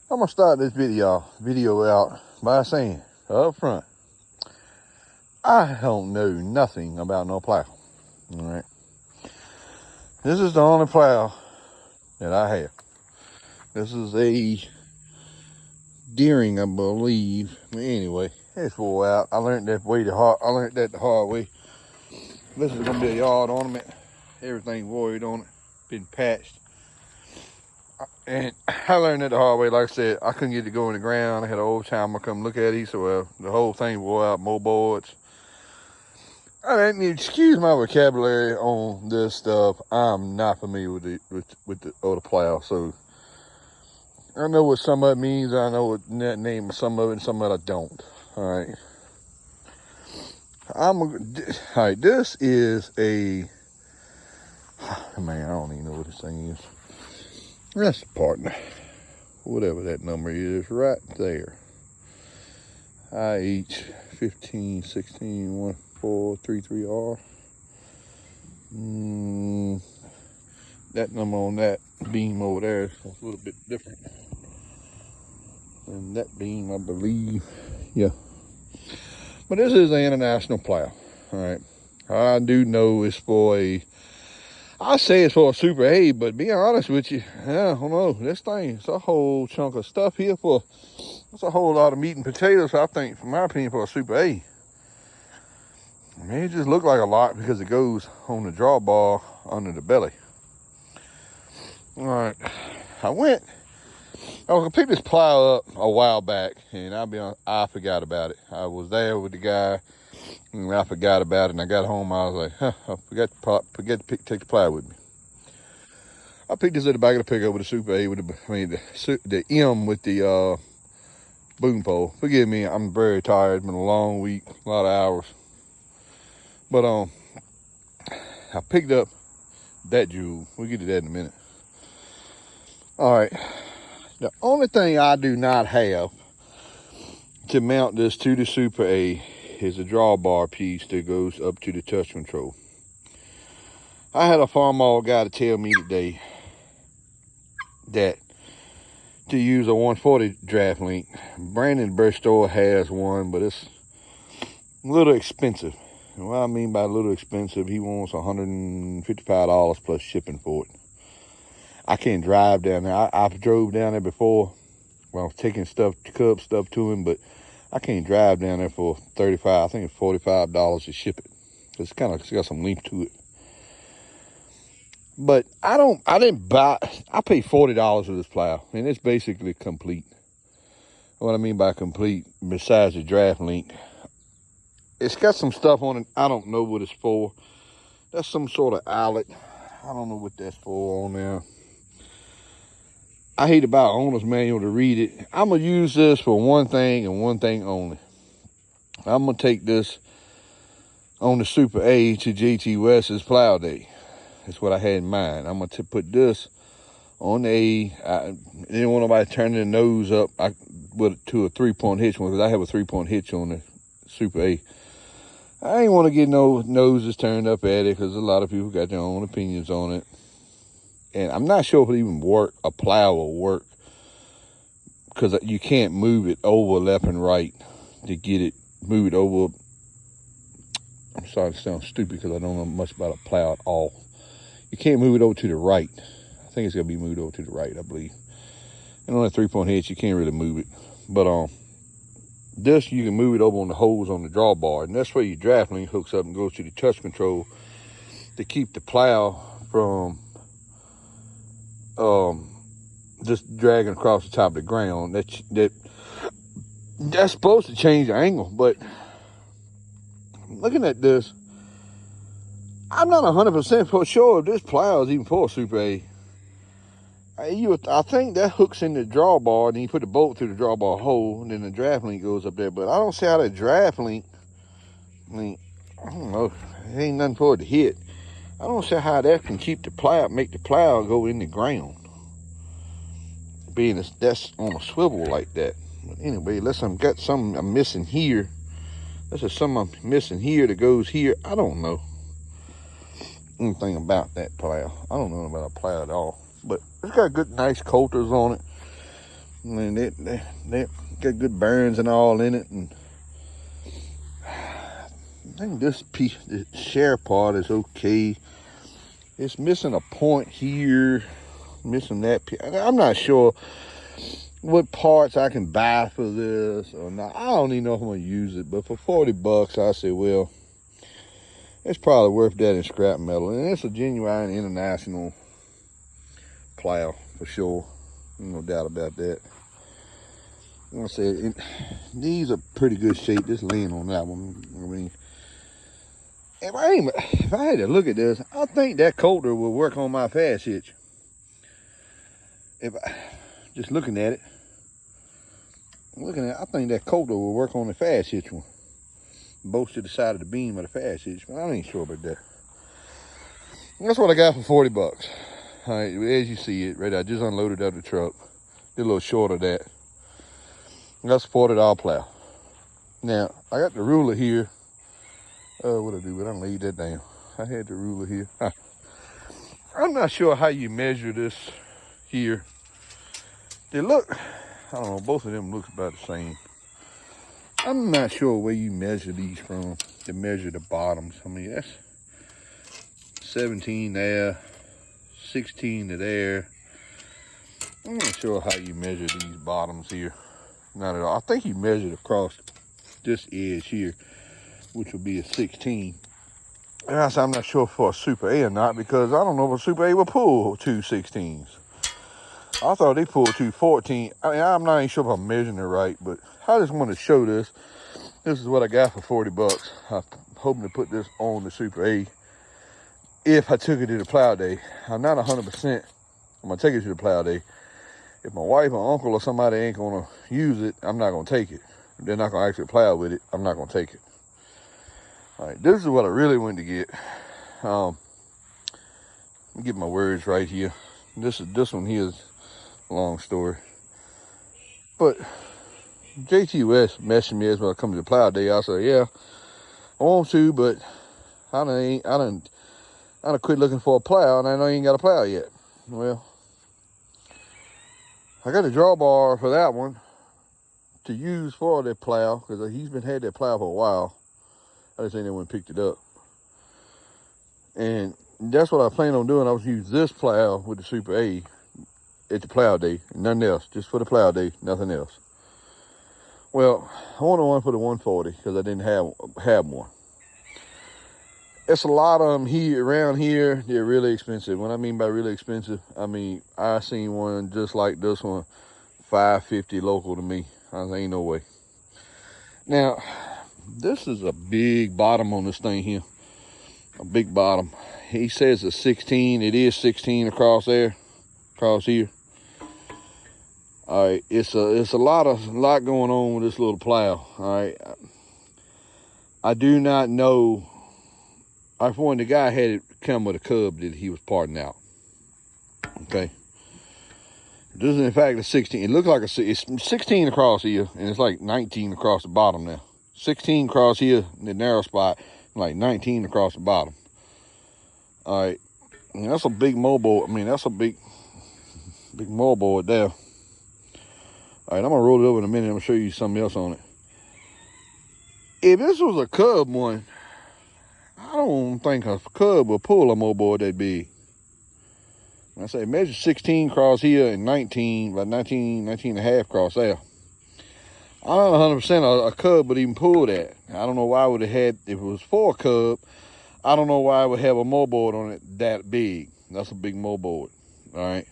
I'm gonna start this video out by saying up front, I don't know nothing about no plow. All right, this is the only plow that I have. This is a Deering, I believe. But anyway, it's wore out. I learned that the hard way. This is gonna be a yard ornament. Everything void on it, been patched. And I learned that the hard way. Like I said, I couldn't get it to go in the ground. I had an old timer come look at it. He said, well, the whole thing wore out, more boards. I mean, excuse my vocabulary on this stuff. I'm not familiar with the plow. So I know what some of it means. I know what that name of some of it and some of it I don't. All right. All right, this is a, man, I don't even know what this thing is. That's the partner. Whatever that number is right there. IH 15161433R. That number on that beam over there is a little bit different. And that beam, I believe, yeah. But this is an international plow. All right. I do know it's for I say it's for a Super A, but being honest with you, I don't know. This thing, it's a whole chunk of stuff here it's a whole lot of meat and potatoes, I think, from my opinion, for a Super A. I mean, it just looked like a lot because it goes on the drawbar under the belly. All right. I was gonna pick this plow up a while back, and I'll be honest, I forgot about it. I was there with the guy, and I forgot about it. And I got home, I was like, I forget to take the plow with me. I picked this at the back of the pickup with the Super A with the M with the boom pole. Forgive me, I'm very tired. It's been a long week, a lot of hours. But I picked up that jewel. We'll get to that in a minute. All right. The only thing I do not have to mount this to the Super A is a drawbar piece that goes up to the touch control. I had a farmall guy to tell me today that to use a 140 draft link. Brandon Bristol has one, but it's a little expensive. And what I mean by a little expensive, he wants $155 plus shipping for it. I can't drive down there. I've drove down there before when I was taking Cub stuff to him, but I can't drive down there for I think it's $45 to ship it. It's got some length to it. But I paid $40 for this plow, and it's basically complete. What I mean by complete, besides the draft link, it's got some stuff on it. I don't know what it's for. That's some sort of outlet. I don't know what that's for on there. I hate to buy an owner's manual to read it. I'm going to use this for one thing and one thing only. I'm going to take this on the Super A to JT West's plow day. That's what I had in mind. I'm going to put this on the A. I didn't want nobody turning their nose up to a 3-point hitch one, because I have a 3-point hitch on the Super A. I ain't want to get no noses turned up at it, because a lot of people got their own opinions on it. And I'm not sure if it even a plow will work, because you can't move it over left and right to move it over. I'm sorry to sound stupid because I don't know much about a plow at all. You can't move it over to the right. I think it's going to be moved over to the right, I believe. And on that 3-point hitch, you can't really move it. But this, you can move it over on the hose on the drawbar. And that's where your draft link hooks up and goes to the touch control to keep the plow from just dragging across the top of the ground. That's supposed to change the angle, but looking at this, I'm not 100% for sure if this plow is even for a Super A. I think that hooks in the drawbar, and then you put the bolt through the drawbar hole, and then the draft link goes up there. But I don't see how that draft link, I don't know, it ain't nothing for it to hit. I don't see how that can make the plow go in the ground, being that's on a swivel like that. But anyway, unless I've got something I'm missing here. This is something I'm missing here that goes here. I don't know anything about that plow. I don't know about a plow at all. But it's got good, nice coulters on it. mean, they got good burns and all in it, and I think this piece, the share part is okay. It's missing a point here, missing that piece. I'm not sure what parts I can buy for this or not. I don't even know if I'm gonna use it, but for 40 bucks, I say, well, it's probably worth that in scrap metal. And it's a genuine international plow for sure. No doubt about that. Like I said, these are pretty good shape. Just laying on that one. I mean, if I had to look at this, I think that coulter will work on my fast hitch. Just looking at it, I think that coulter will work on the fast hitch one. Both to the side of the beam of the fast hitch, but I ain't sure about that. That's what I got for 40 bucks. All right, as you see it, right, I just unloaded out the truck. Did a little short of that. That's a $40 plow. Now, I got the ruler here. What I do, but I don't leave that down. I had the ruler here. I'm not sure how you measure this here. They look, I don't know, both of them look about the same. I'm not sure where you measure these from to measure the bottoms. I mean, that's 17 there, 16 to there. I'm not sure how you measure these bottoms here. Not at all. I think you measured across this edge here, which will be a 16. And I'm not sure for a Super A or not, because I don't know if a Super A will pull two 16s. I thought they pulled 214. I mean, I'm not even sure if I'm measuring it right, but I just want to show this. This is what I got for 40 bucks. I'm hoping to put this on the Super A if I took it to the plow day. I'm not 100%. I'm going to take it to the plow day. If my wife or uncle or somebody ain't going to use it, I'm not going to take it. If they're not going to actually plow with it, I'm not going to take it. All right, this is what I really wanted to get. Let me get my words right here. This one here is a long story. But JT West messaged me as when I come to the plow day. I said, yeah, I want to, but I done quit looking for a plow, and I know you ain't got a plow yet. Well, I got a drawbar for that one to use for that plow, because he's had that plow for a while. I just ain't never went and picked it up. And that's what I plan on doing. I was use this plow with the Super A at the plow day, nothing else, just for the plow day, nothing else. Well, I wanted one for the 140 because I didn't have one. It's a lot of them here around here. They're really expensive. What I mean by really expensive, I mean I seen one just like this one, $550 local to me. I was, ain't no way. Now, this is a big bottom on this thing here, a big bottom. He says a 16. It is 16 across there, across here. All right, it's a lot going on with this little plow. All right, I do not know. For one, the guy had it come with a cub that he was parting out. Okay, this is in fact a 16. It looks like it's 16 across here, and it's like 19 across the bottom now. 16 across here in the narrow spot, like 19 across the bottom. All right, and that's a big moldboard. I mean, that's a big moldboard there. All right, I'm gonna roll it over in a minute. I'm gonna show you something else on it. If this was a cub one, I don't think a cub will pull a moldboard that big. When I say measure 16 across here and 19, about 19 and a half across there. I'm not 100% a cub would even pull that. I don't know why it would have had, if it was for a cub, I don't know why it would have a moldboard on it that big. That's a big moldboard, all right?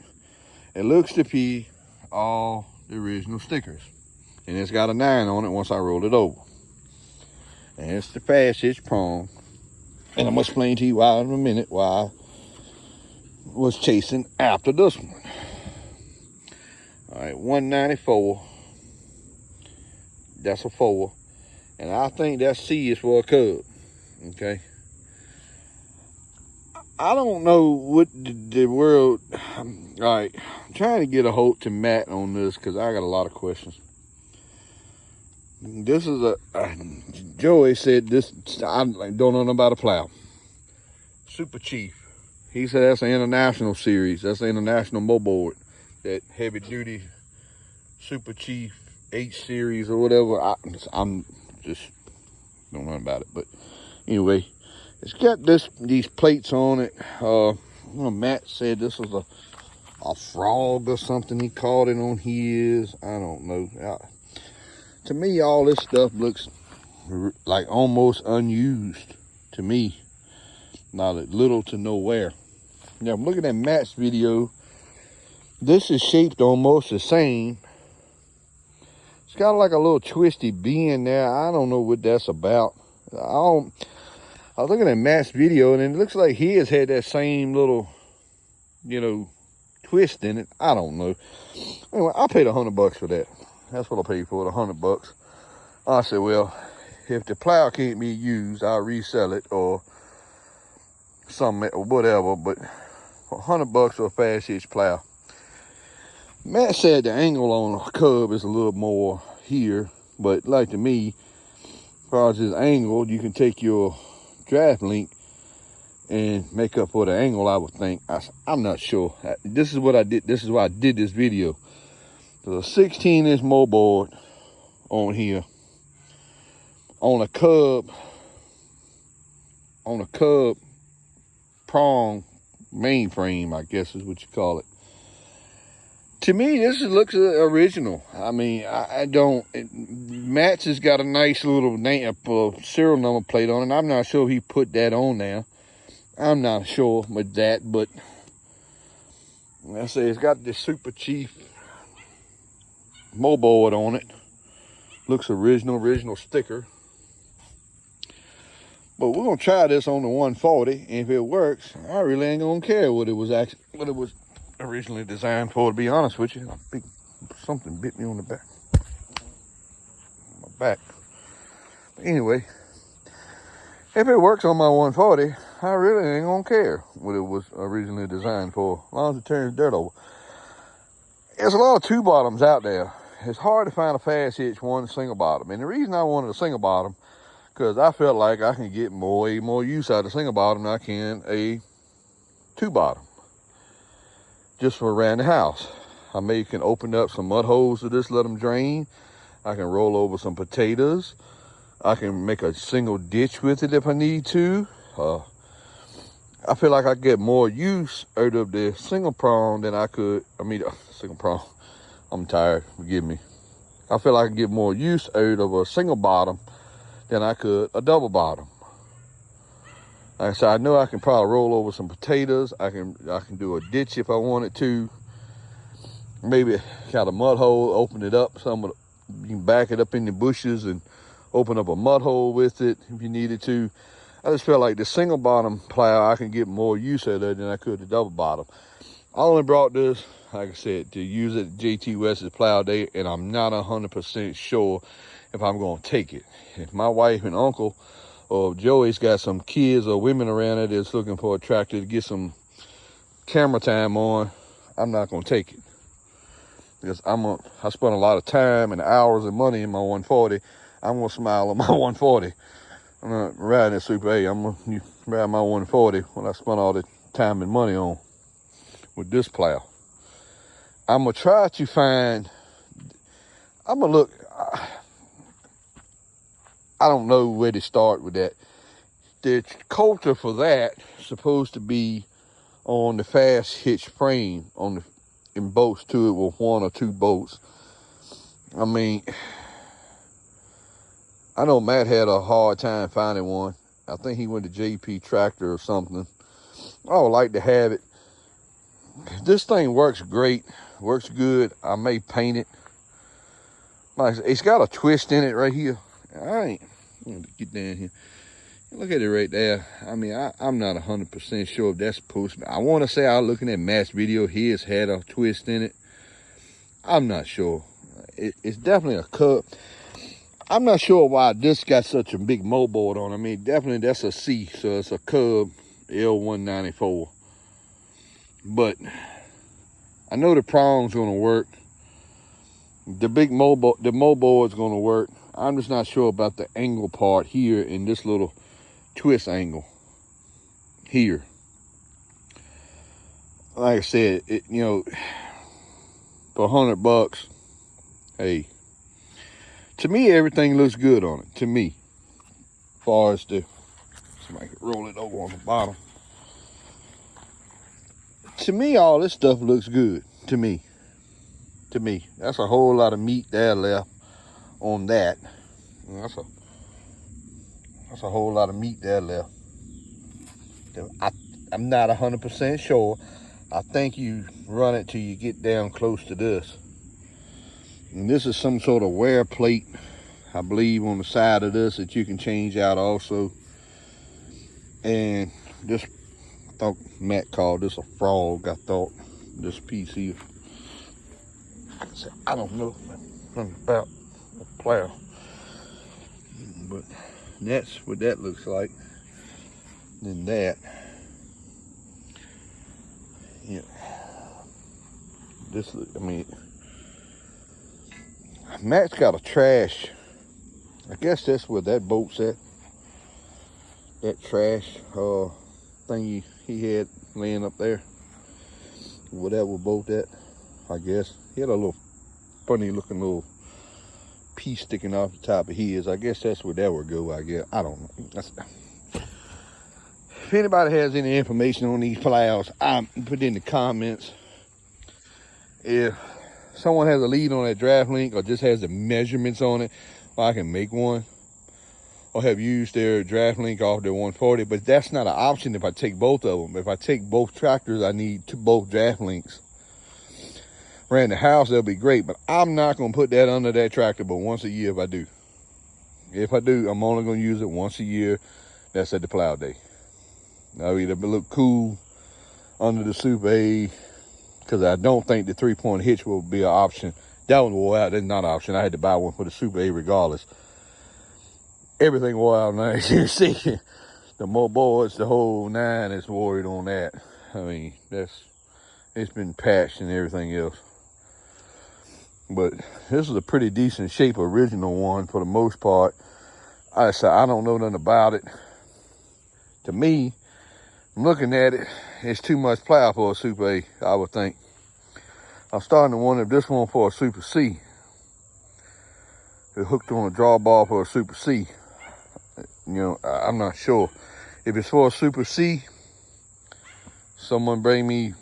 It looks to be all the original stickers. And it's got a 9 on it once I roll it over. And it's the fast hitch prong. And I'm gonna explain to you why in a minute why I was chasing after this one. All right, 194. That's a 4. And I think that C is for a cub. Okay. I don't know what the world. All right, I'm trying to get a hold to Matt on this because I got a lot of questions. This is Joey said this, I don't know nothing about a plow. Super Chief. He said that's an international series. That's an international moldboard. That heavy duty Super Chief H series or whatever. I'm just don't know nothing about it. But anyway, it's got these plates on it. Matt said this was a frog or something. He called it on his. I don't know. To me, all this stuff looks like almost unused to me. Not a little to nowhere. Now, I'm looking at Matt's video. This is shaped almost the same. It's got like a little twisty bend there. I don't know what that's about. I was looking at Matt's video, and it looks like his had that same little, twist in it. I don't know. Anyway, I paid $100 for that. That's what I paid for it, $100. I said, well, if the plow can't be used, I'll resell it or something or whatever. But for $100 for a fast hitch plow. Matt said the angle on a cub is a little more here, but like to me, as far as this angle, you can take your draft link and make up for the angle, I would think. I'm not sure. This is what I did. This is why I did this video. There's a 16-inch moldboard on here. On a cub prong mainframe, I guess is what you call it. To me, this looks original. I mean, I don't. Matt's has got a nice little name, serial number plate on it. I'm not sure he put that on there. I'm not sure with that, but like I say, it's got this Super Chief moldboard on it. Looks original sticker. But we're gonna try this on the 140, and if it works, I really ain't gonna care what it was originally designed for, to be honest with you. I think something bit me on the back. My back. But anyway, if it works on my 140, I really ain't gonna care what it was originally designed for, as long as it turns dirt over. There's a lot of two bottoms out there. It's hard to find a fast hitch one single bottom. And the reason I wanted a single bottom, because I felt like I can get way more use out of a single bottom than I can a two bottom. Just for around the house. I can open up some mud holes to this, let them drain. I can roll over some potatoes. I can make a single ditch with it if I need to. I feel like I get more use out of the single prong than I could. Single prong. I'm tired, forgive me. I feel like I get more use out of a single bottom than I could a double bottom. Like I said, I know I can probably roll over some potatoes. I can do a ditch if I wanted to. Maybe got a mud hole, open it up. You can back it up in the bushes and open up a mud hole with it if you needed to. I just felt like the single bottom plow, I can get more use out of it than I could the double bottom. I only brought this, like I said, to use it at JT West's plow day, and I'm not 100% sure if I'm going to take it. If my wife and uncle or Joey's got some kids or women around it that's looking for a tractor to get some camera time on, I'm not going to take it. Because I spent a lot of time and hours and money in my 140. I'm going to smile on my 140. I'm not riding a Super A. I'm going to ride my 140 when I spent all the time and money on with this plow. I'm going to try to find, I'm going to look, I don't know where to start with that. The coulter for that is supposed to be on the fast hitch frame in bolts to it with one or two bolts. I mean, I know Matt had a hard time finding one. I think he went to JP Tractor or something. I would like to have it. This thing works great, works good. I may paint it. Like it's got a twist in it right here. I'm gonna get down here. Look at it right there. I mean, I'm not 100% sure if that's supposed to be. I want to say I was looking at Matt's video. His had a twist in it. I'm not sure. It's definitely a cup. I'm not sure why this got such a big moldboard on it. I mean, definitely that's a C, so it's a Cub L194. But I know the prong's gonna work. The big moldboard's gonna work. I'm just not sure about the angle part here in this little twist angle here. Like I said, for $100, hey, to me, everything looks good on it. To me, as far as somebody can roll it over on the bottom. To me, all this stuff looks good. To me, that's a whole lot of meat there left on that. That's a whole lot of meat there left. I'm not 100% sure. I think you run it till you get down close to this. And this is some sort of wear plate, I believe, on the side of this that you can change out also. And this, I thought Matt called this a frog, I thought. This piece here. I don't know nothing about a plow. But that's what that looks like. Then that. Yeah. This, I mean, Matt's got a trash. I guess that's where that boat's at. That trash thing he had laying up there. Whatever boat that, I guess. He had a little funny looking little piece sticking off the top of his. I guess that's where that would go, I guess. I don't know. If anybody has any information on these plows, put it in the comments. If someone has a lead on that draft link or just has the measurements on it, I can make one. Or have used their draft link off their 140, but that's not an option if I take both of them. If I take both tractors, I need both draft links. Around the house, that'll be great, but I'm not gonna put that under that tractor but once a year if I do. If I do, I'm only gonna use it once a year. That's at the plow day. I'll either look cool under the Super A, because I don't think the 3-point hitch will be an option. That one wore out, that's not an option. I had to buy one for the Super A regardless. Everything wore out now, as you see. The motorboards, the whole nine is worried on that. I mean, it's been patched and everything else. But this is a pretty decent shape original one for the most part. I don't know nothing about it. To me, I'm looking at it, it's too much plow for a Super A, I would think. I'm starting to wonder if this one for a Super C. It's hooked on a drawbar for a Super C. You know, I'm not sure. If it's for a Super C, someone bring me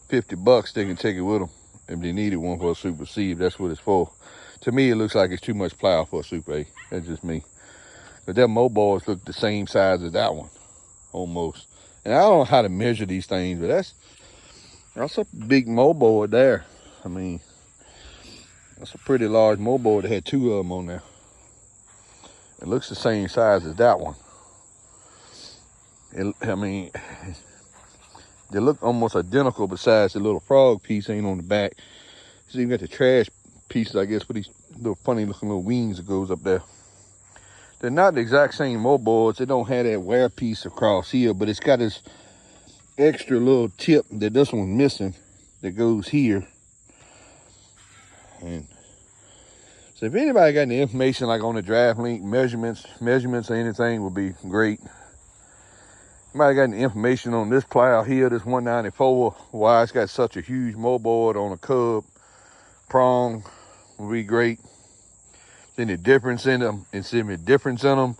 $50, they can take it with them if they needed one for a Super C, if that's what it's for. To me, it looks like it's too much plow for a Super A. That's just me. But them moboards look the same size as that one, almost. And I don't know how to measure these things, but that's a big moboard there. I mean, that's a pretty large moboard. It had two of them on there. It looks the same size as that one. I mean, they look almost identical besides the little frog piece ain't on the back. So you got the trash pieces, I guess, with these little funny looking little wings that goes up there. They're not the exact same moboards. They don't have that wear piece across here, but it's got this extra little tip that this one's missing that goes here. And so if anybody got any information like on the draft link, measurements or anything would be great. Anybody got any information on this plow here, this 194, why it's got such a huge moboard on a cub prong would be great. Any difference in them, and see any difference in them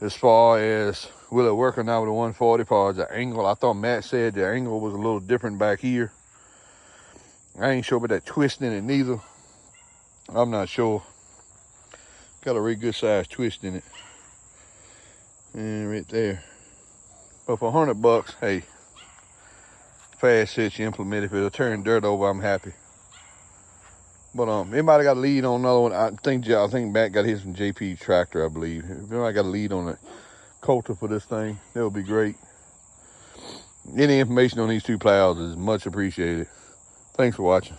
as far as will it work or not with the 140 as far as the angle. I thought Matt said the angle was a little different back here. I ain't sure about that twist in it neither. I'm not sure. Got a really good size twist in it. And right there. But for $100, hey, fast hitch implement. If it'll turn dirt over, I'm happy. But anybody got a lead on another one? I think Matt got his from JP Tractor, I believe. If anybody got a lead on a coulter for this thing, that would be great. Any information on these two plows is much appreciated. Thanks for watching.